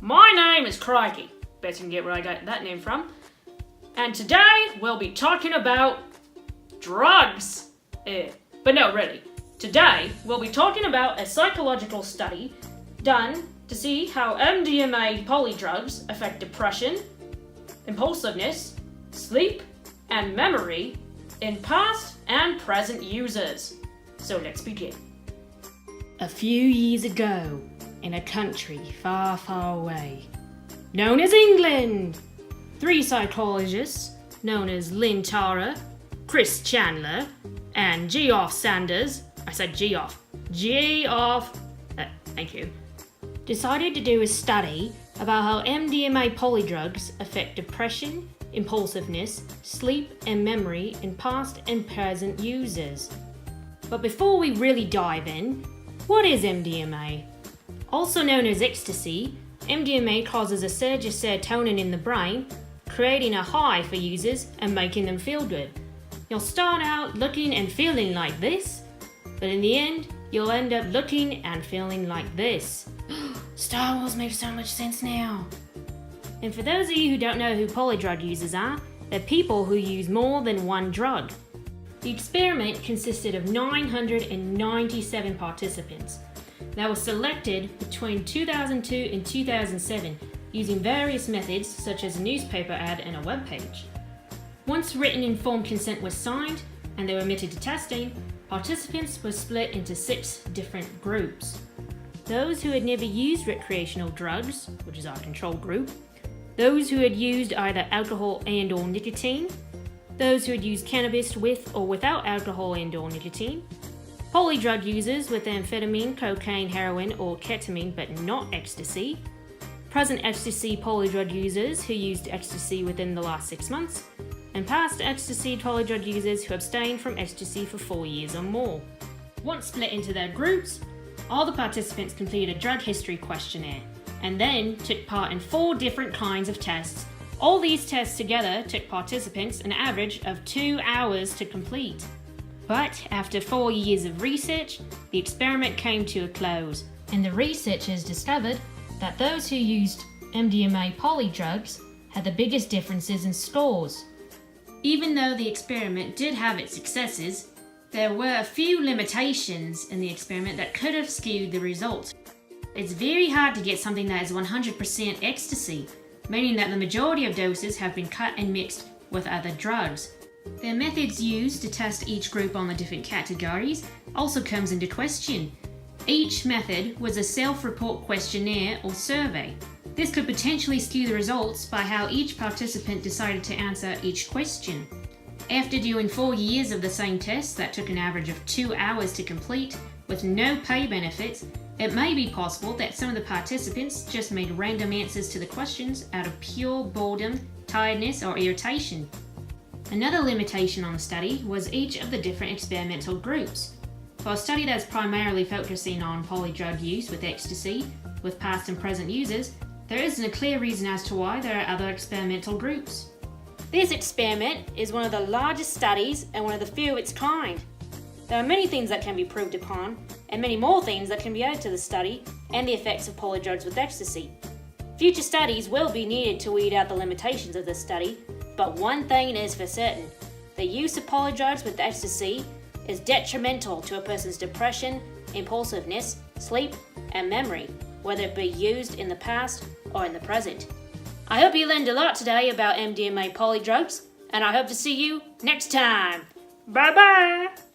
My name is Crikey. Bet you can get where I got that name from. And today we'll be talking about drugs. But no, really. Today we'll be talking about a psychological study done to see how MDMA polydrugs affect depression, impulsiveness, sleep, and memory in past and present users. So let's begin. A few years ago, in a country far, far away, known as England, 3 psychologists, known as Lynn Tara, Chris Chandler, and Geoff Sanders, I said Geoff, thank you, decided to do a study about how MDMA polydrugs affect depression, impulsiveness, sleep, and memory in past and present users. But before we really dive in, what is MDMA? Also known as ecstasy, MDMA causes a surge of serotonin in the brain, creating a high for users and making them feel good. You'll start out looking and feeling like this, but in the end, you'll end up looking and feeling like this. Star Wars makes so much sense now. And for those of you who don't know who polydrug users are, they're people who use more than one drug. The experiment consisted of 997 participants that were selected between 2002 and 2007 using various methods such as a newspaper ad and a web page. Once written informed consent was signed and they were admitted to testing, participants were split into 6 different groups. Those who had never used recreational drugs, which is our control group, those who had used either alcohol and/or nicotine, those who had used cannabis with or without alcohol and/or nicotine, polydrug users with amphetamine, cocaine, heroin, or ketamine but not ecstasy, present ecstasy polydrug users who used ecstasy within the last 6 months, and past ecstasy polydrug users who abstained from ecstasy for 4 years or more. Once split into their groups, all the participants completed a drug history questionnaire and then took part in 4 different kinds of tests. All these tests together took participants an average of 2 hours to complete. But after 4 years of research, the experiment came to a close, and the researchers discovered that those who used MDMA polydrugs had the biggest differences in scores. Even though the experiment did have its successes, there were a few limitations in the experiment that could have skewed the results. It's very hard to get something that is 100% ecstasy, meaning that the majority of doses have been cut and mixed with other drugs. The methods used to test each group on the different categories also comes into question. Each method was a self-report questionnaire or survey. This could potentially skew the results by how each participant decided to answer each question. After doing 4 years of the same test that took an average of 2 hours to complete with no pay benefits, it may be possible that some of the participants just made random answers to the questions out of pure boredom, tiredness, or irritation. Another limitation on the study was each of the different experimental groups. For a study that's primarily focusing on polydrug use with ecstasy, with past and present users, there isn't a clear reason as to why there are other experimental groups. This experiment is one of the largest studies and one of the few of its kind. There are many things that can be proved upon, and many more things that can be added to the study and the effects of polydrugs with ecstasy. Future studies will be needed to weed out the limitations of this study, but one thing is for certain: the use of polydrugs with ecstasy is detrimental to a person's depression, impulsiveness, sleep, and memory, whether it be used in the past or in the present. I hope you learned a lot today about MDMA polydrugs, and I hope to see you next time. Bye bye!